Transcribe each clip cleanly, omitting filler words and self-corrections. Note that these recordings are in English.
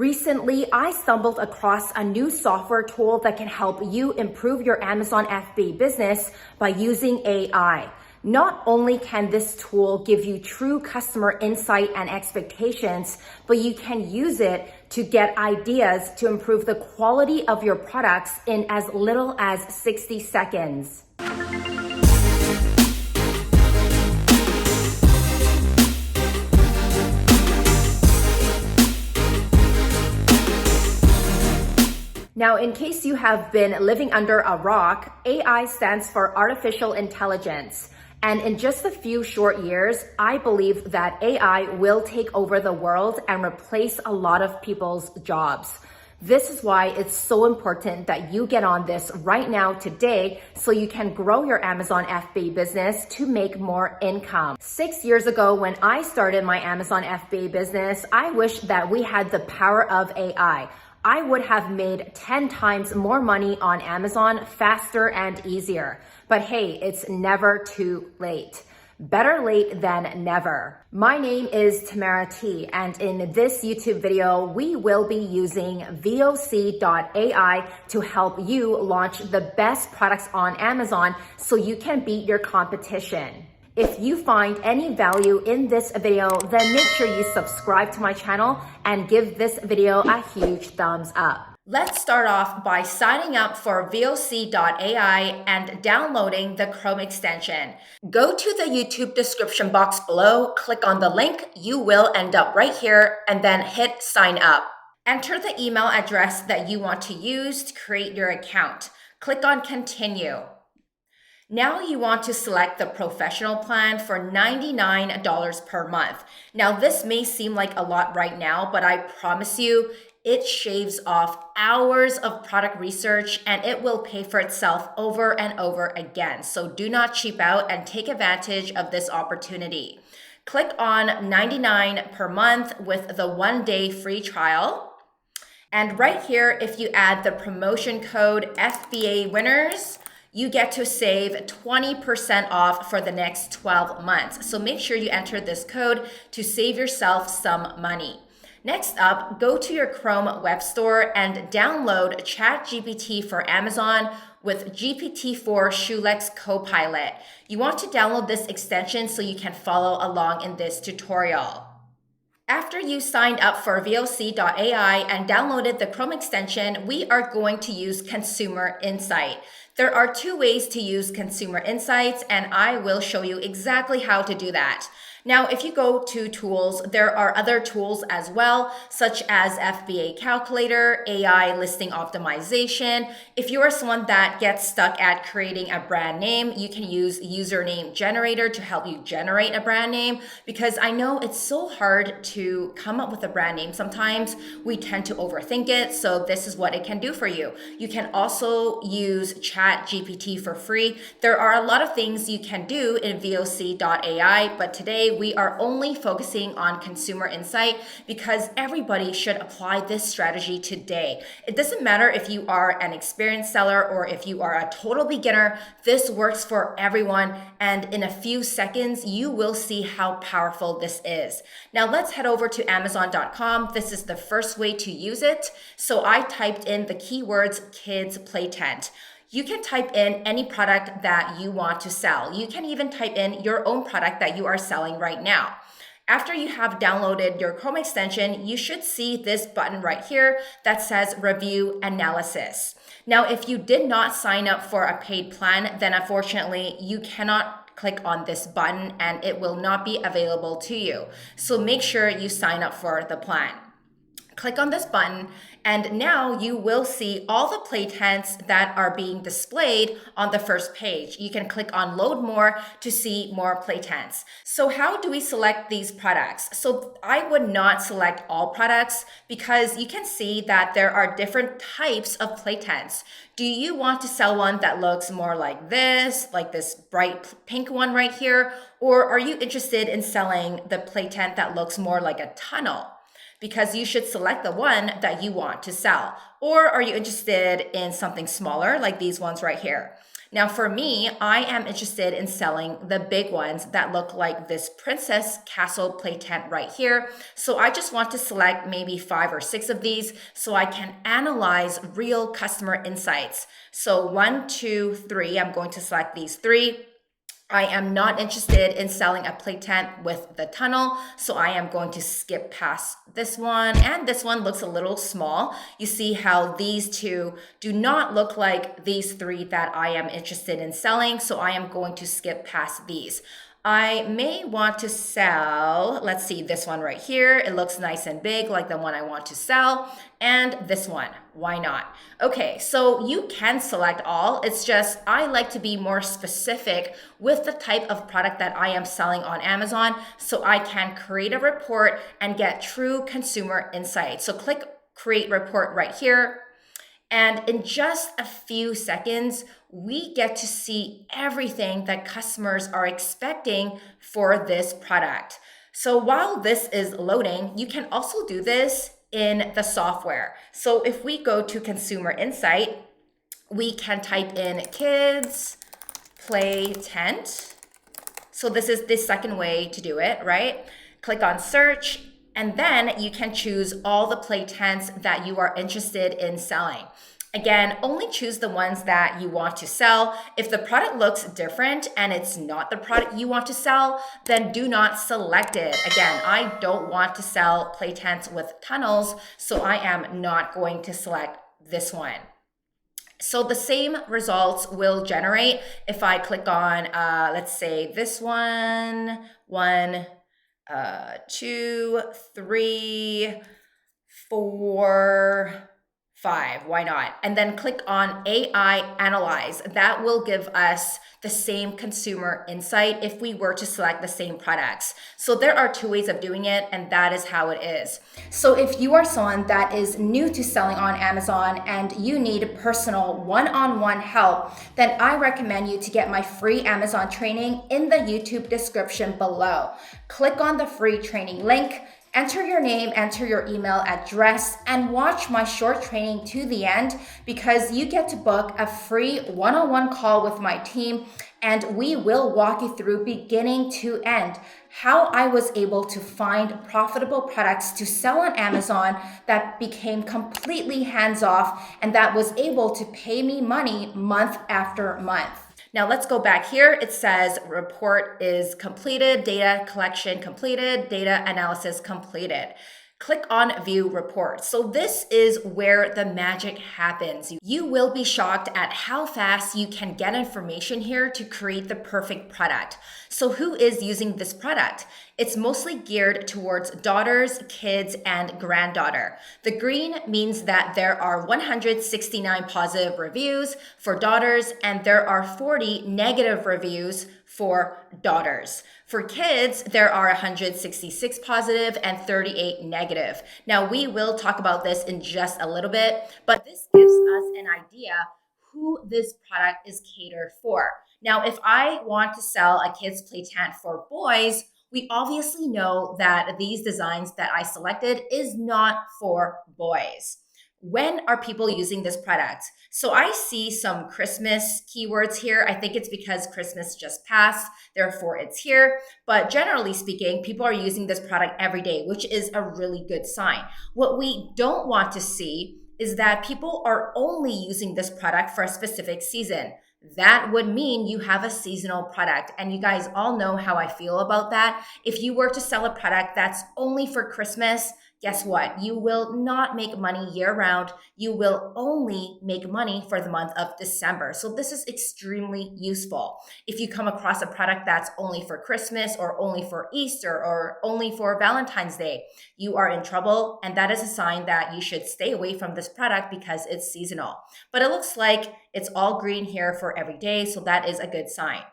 Recently, I stumbled across a new software tool that can help you improve your Amazon FBA business by using AI. Not only can this tool give you true customer insight and expectations, but you can use it to get ideas to improve the quality of your products in as little as 60 seconds. Now, in case you have been living under a rock, AI stands for artificial intelligence. And in just a few short years, I believe that AI will take over the world and replace a lot of people's jobs. This is why it's so important that you get on this right now today so you can grow your Amazon FBA business to make more income. 6 years ago, when I started my Amazon FBA business, I wish that we had the power of AI. I would have made 10 times more money on Amazon faster and easier. But hey, it's never too late. Better late than never. My name is Tamara T, and in this YouTube video, we will be using VOC.ai to help you launch the best products on Amazon so you can beat your competition. If you find any value in this video, then make sure you subscribe to my channel and give this video a huge thumbs up. Let's start off by signing up for VOC.ai and downloading the Chrome extension. Go to the YouTube description box below, click on the link, you will end up right here, and then hit sign up. Enter the email address that you want to use to create your account. Click on continue. Now you want to select the professional plan for $99 per month. Now this may seem like a lot right now, but I promise you, it shaves off hours of product research and it will pay for itself over and over again. So do not cheap out and take advantage of this opportunity. Click on $99 per month with the 1-day free trial. And right here, if you add the promotion code FBA winners, you get to save 20% off for the next 12 months. So make sure you enter this code to save yourself some money. Next up, go to your Chrome web store and download ChatGPT for Amazon with GPT-4 Shulex Copilot. You want to download this extension so you can follow along in this tutorial. After you signed up for VOC.ai and downloaded the Chrome extension, we are going to use Consumer Insight. There are 2 ways to use Consumer Insights, and I will show you exactly how to do that. Now, if you go to tools, there are other tools as well, such as FBA Calculator, AI listing optimization. If you are someone that gets stuck at creating a brand name, you can use Username Generator to help you generate a brand name, because I know it's so hard to come up with a brand name. Sometimes we tend to overthink it, so this is what it can do for you. You can also use ChatGPT for free. There are a lot of things you can do in VOC.ai, but today we are only focusing on Consumer Insight because everybody should apply this strategy today. It doesn't matter if you are an experienced seller or if you are a total beginner, this works for everyone. And in a few seconds, you will see how powerful this is. Now let's head over to Amazon.com. This is the first way to use it. So I typed in the keywords kids play tent. You can type in any product that you want to sell. You can even type in your own product that you are selling right now. After you have downloaded your Chrome extension, you should see this button right here that says Review Analysis. Now, if you did not sign up for a paid plan, then unfortunately, you cannot click on this button and it will not be available to you. So make sure you sign up for the plan. Click on this button, and now you will see all the play tents that are being displayed on the first page. You can click on Load More to see more play tents. So how do we select these products? So I would not select all products because you can see that there are different types of play tents. Do you want to sell one that looks more like this bright pink one right here? Or are you interested in selling the play tent that looks more like a tunnel? Because you should select the one that you want to sell. Or are you interested in something smaller like these ones right here? Now, for me, I am interested in selling the big ones that look like this princess castle play tent right here. So I just want to select maybe 5 or 6 of these so I can analyze real customer insights. So 1, 2, 3, I'm going to select these 3. I am not interested in selling a play tent with the tunnel, so I am going to skip past this one. And this one looks a little small. You see how these 2 do not look like these 3 that I am interested in selling, so I am going to skip past these. I may want to sell, let's see, this one right here. It looks nice and big like the one I want to sell. And this one, why not? Okay, so you can select all. It's just I like to be more specific with the type of product that I am selling on Amazon so I can create a report and get true consumer insights. So click create report right here. And in just a few seconds, we get to see everything that customers are expecting for this product. So while this is loading, you can also do this in the software. So if we go to Consumer Insight, we can type in kids play tent. So this is the second way to do it, right? Click on search, and then you can choose all the play tents that you are interested in selling. Again, only choose the ones that you want to sell. If the product looks different and it's not the product you want to sell, then do not select it. Again, I don't want to sell play tents with tunnels, so I am not going to select this one. So the same results will generate if I click on, let's say this one, 1, 2, 3, 4, 5, why not? And then click on AI Analyze. That will give us the same consumer insight if we were to select the same products. So there are 2 ways of doing it, and that is how it is. So if you are someone that is new to selling on Amazon and you need personal one-on-one help, then I recommend you to get my free Amazon training in the YouTube description below. Click on the free training link. Enter your name, enter your email address, and watch my short training to the end because you get to book a free one-on-one call with my team, and we will walk you through beginning to end how I was able to find profitable products to sell on Amazon that became completely hands-off and that was able to pay me money month after month. Now let's go back here. It says report is completed, data collection completed, data analysis completed. Click on view report. So this is where the magic happens. You will be shocked at how fast you can get information here to create the perfect product. So who is using this product? It's mostly geared towards daughters, kids, and granddaughter. The green means that there are 169 positive reviews for daughters and there are 40 negative reviews for daughters. For kids, there are 166 positive and 38 negative. Now, we will talk about this in just a little bit, but this gives us an idea who this product is catered for. Now, if I want to sell a kids play tent for boys, we obviously know that these designs that I selected is not for boys. When are people using this product? So I see some Christmas keywords here. I think it's because Christmas just passed, therefore it's here. But generally speaking, people are using this product every day, which is a really good sign. What we don't want to see is that people are only using this product for a specific season. That would mean you have a seasonal product. And you guys all know how I feel about that. If you were to sell a product that's only for Christmas, guess what? You will not make money year round. You will only make money for the month of December. So this is extremely useful. If you come across a product that's only for Christmas or only for Easter or only for Valentine's Day, you are in trouble. And that is a sign that you should stay away from this product because it's seasonal. But it looks like it's all green here for every day. So that is a good sign.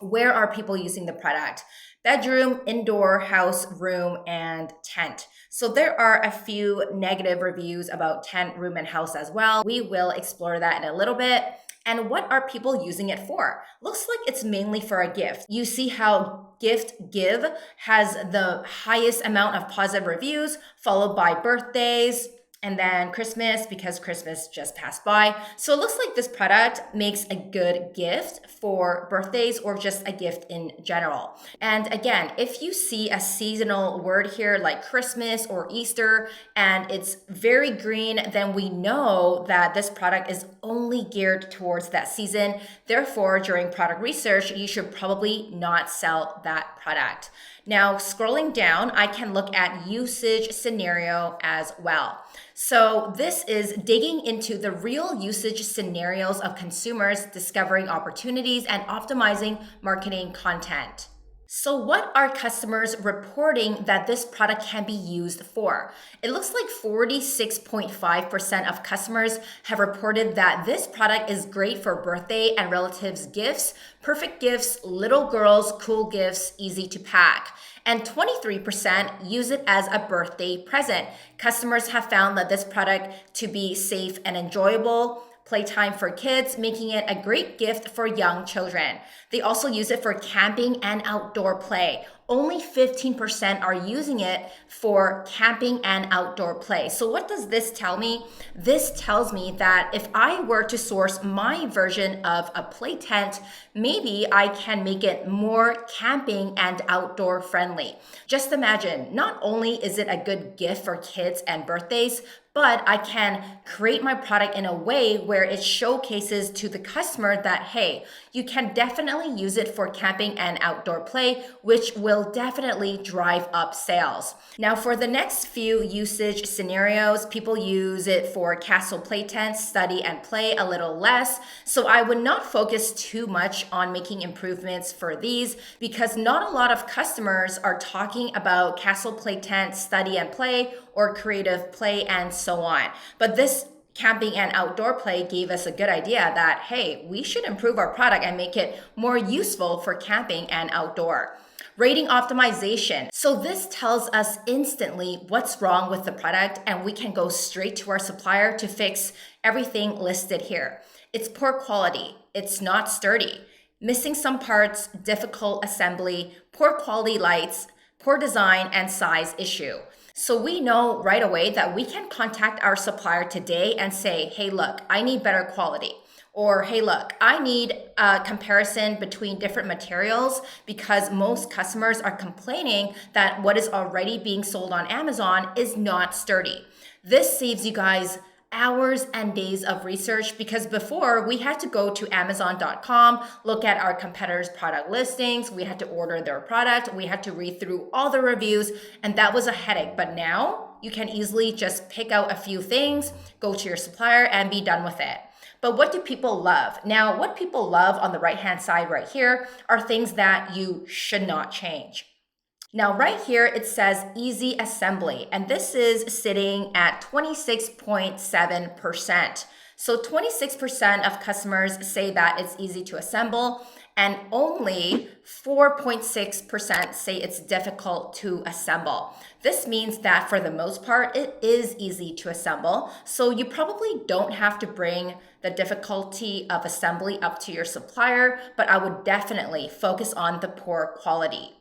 Where are people using the product? Bedroom, indoor, house, room, and tent. So there are a few negative reviews about tent, room, and house as well. We will explore that in a little bit. And what are people using it for? Looks like it's mainly for a gift. You see how gift give has the highest amount of positive reviews, followed by birthdays, And then Christmas, because Christmas just passed by. So it looks like this product makes a good gift for birthdays or just a gift in general. And again, if you see a seasonal word here like Christmas or Easter and it's very green, then we know that this product is only geared towards that season. Therefore, during product research, you should probably not sell that product. Now, scrolling down, I can look at usage scenario as well. So this is digging into the real usage scenarios of consumers discovering opportunities and optimizing marketing content. So what are customers reporting that this product can be used for? It looks like 46.5% of customers have reported that this product is great for birthday and relatives gifts, perfect gifts, little girls, cool gifts, easy to pack. And 23% use it as a birthday present. Customers have found that this product to be safe and enjoyable, playtime for kids, making it a great gift for young children. They also use it for camping and outdoor play. Only 15% are using it for camping and outdoor play. So what does this tell me? This tells me that if I were to source my version of a play tent, maybe I can make it more camping and outdoor friendly. Just imagine, not only is it a good gift for kids and birthdays, but I can create my product in a way where it showcases to the customer that, hey, you can definitely use it for camping and outdoor play, which will definitely drive up sales. Now, for the next few usage scenarios, people use it for castle play tents, study and play a little less. So I would not focus too much on making improvements for these because not a lot of customers are talking about castle play tent, study and play, or creative play and so on. But this camping and outdoor play gave us a good idea that, hey, we should improve our product and make it more useful for camping and outdoor. Rating optimization. So this tells us instantly what's wrong with the product and we can go straight to our supplier to fix everything listed here. It's poor quality. It's not sturdy. Missing some parts, difficult assembly, poor quality lights, poor design and size issue. So we know right away that we can contact our supplier today and say, hey, look, I need better quality. Or, hey, look, I need a comparison between different materials because most customers are complaining that what is already being sold on Amazon is not sturdy. This saves you guys hours and days of research because before we had to go to Amazon.com, look at our competitors' product listings, we had to order their product, we had to read through all the reviews, and that was a headache. But now you can easily just pick out a few things, go to your supplier, and be done with it. But what do people love? Now, what people love on the right-hand side right here are things that you should not change. Now, right here, it says easy assembly, and this is sitting at 26.7%. So 26% of customers say that it's easy to assemble, and only 4.6% say it's difficult to assemble. This means that for the most part, it is easy to assemble. So you probably don't have to bring the difficulty of assembly up to your supplier, but I would definitely focus on the poor quality.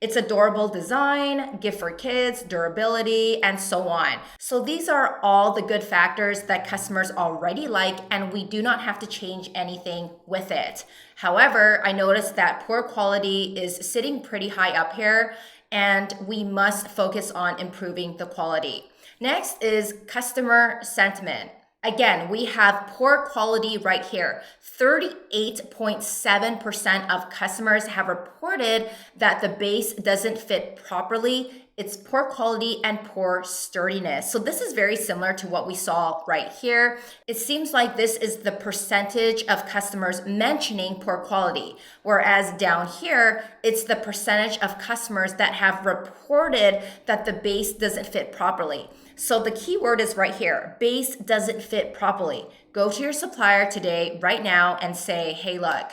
It's adorable design, gift for kids, durability, and so on. So these are all the good factors that customers already like, and we do not have to change anything with it. However, I noticed that poor quality is sitting pretty high up here, and we must focus on improving the quality. Next is customer sentiment. Again, we have poor quality right here. 38.7% of customers have reported that the base doesn't fit properly. It's poor quality and poor sturdiness. So this is very similar to what we saw right here. It seems like this is the percentage of customers mentioning poor quality, whereas down here, it's the percentage of customers that have reported that the base doesn't fit properly. So the key word is right here, base doesn't fit properly. Go to your supplier today, right now, and say, hey, look,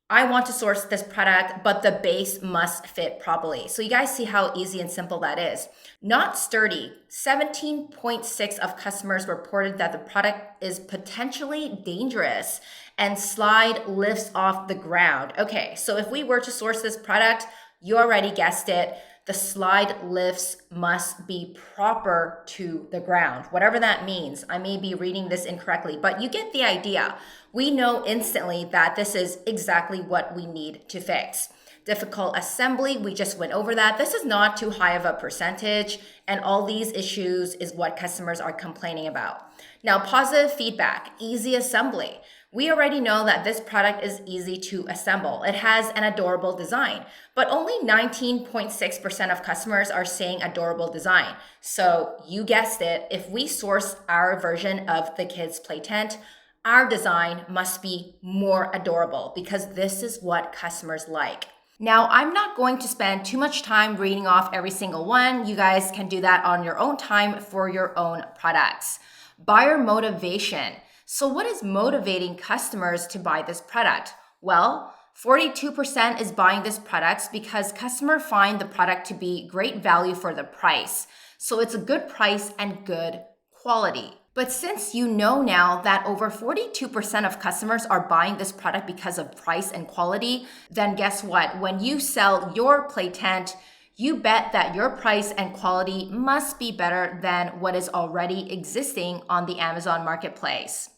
I want to source this product, but the base must fit properly. So you guys see how easy and simple that is. Not sturdy. 17.6% of customers reported that the product is potentially dangerous and slide lifts off the ground. Okay, so if we were to source this product, you already guessed it. The slide lifts must be proper to the ground, whatever that means. I may be reading this incorrectly, but you get the idea. We know instantly that this is exactly what we need to fix. Difficult assembly, we just went over that. This is not too high of a percentage, and all these issues is what customers are complaining about. Now, positive feedback, easy assembly. We already know that this product is easy to assemble. It has an adorable design, but only 19.6% of customers are saying adorable design. So you guessed it, if we source our version of the kids' play tent, our design must be more adorable because this is what customers like. Now, I'm not going to spend too much time reading off every single one. You guys can do that on your own time for your own products. Buyer motivation. So what is motivating customers to buy this product? Well, 42% is buying this product because customers find the product to be great value for the price. So it's a good price and good quality. But since you know now that over 42% of customers are buying this product because of price and quality, then guess what? When you sell your play tent, you bet that your price and quality must be better than what is already existing on the Amazon marketplace.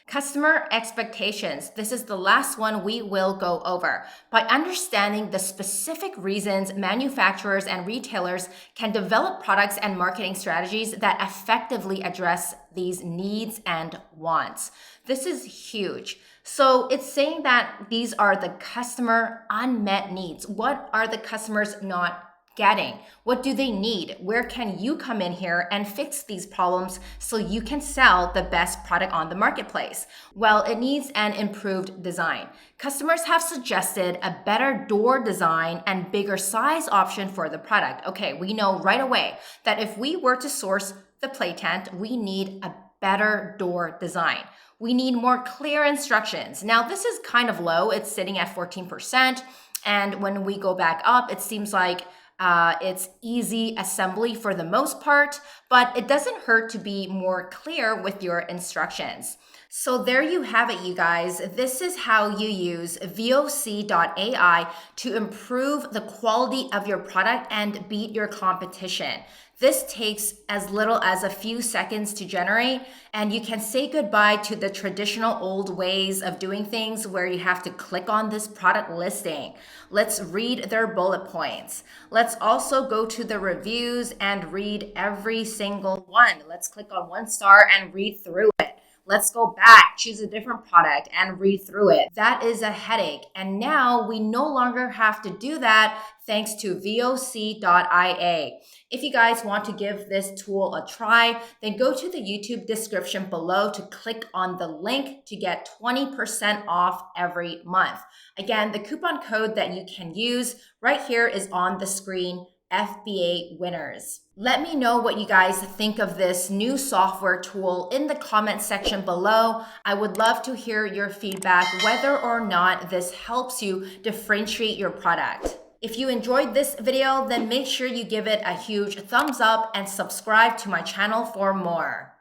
Customer expectations. This is the last one we will go over. By understanding the specific reasons manufacturers and retailers can develop products and marketing strategies that effectively address these needs and wants. This is huge. So it's saying that these are the customer unmet needs. What are the customers not getting? What do they need? Where can you come in here and fix these problems so you can sell the best product on the marketplace? Well, it needs an improved design. Customers have suggested a better door design and bigger size option for the product. Okay, we know right away that if we were to source the play tent, we need a better door design. We need more clear instructions. Now, this is kind of low. It's sitting at 14%. And when we go back up, it seems like it's easy assembly for the most part, but it doesn't hurt to be more clear with your instructions. So there you have it, you guys. This is how you use VOC.ai to improve the quality of your product and beat your competition. This takes as little as a few seconds to generate, and you can say goodbye to the traditional old ways of doing things where you have to click on this product listing. Let's read their bullet points. Let's also go to the reviews and read every single one. Let's click on 1 star and read through it. Let's go back, choose a different product and read through it. That is a headache. And now we no longer have to do that thanks to VOC.ia. If you guys want to give this tool a try, then go to the YouTube description below to click on the link to get 20% off every month. Again, the coupon code that you can use right here is on the screen. FBA winners. Let me know what you guys think of this new software tool in the comment section below. I would love to hear your feedback, whether or not this helps you differentiate your product. If you enjoyed this video, then make sure you give it a huge thumbs up and subscribe to my channel for more.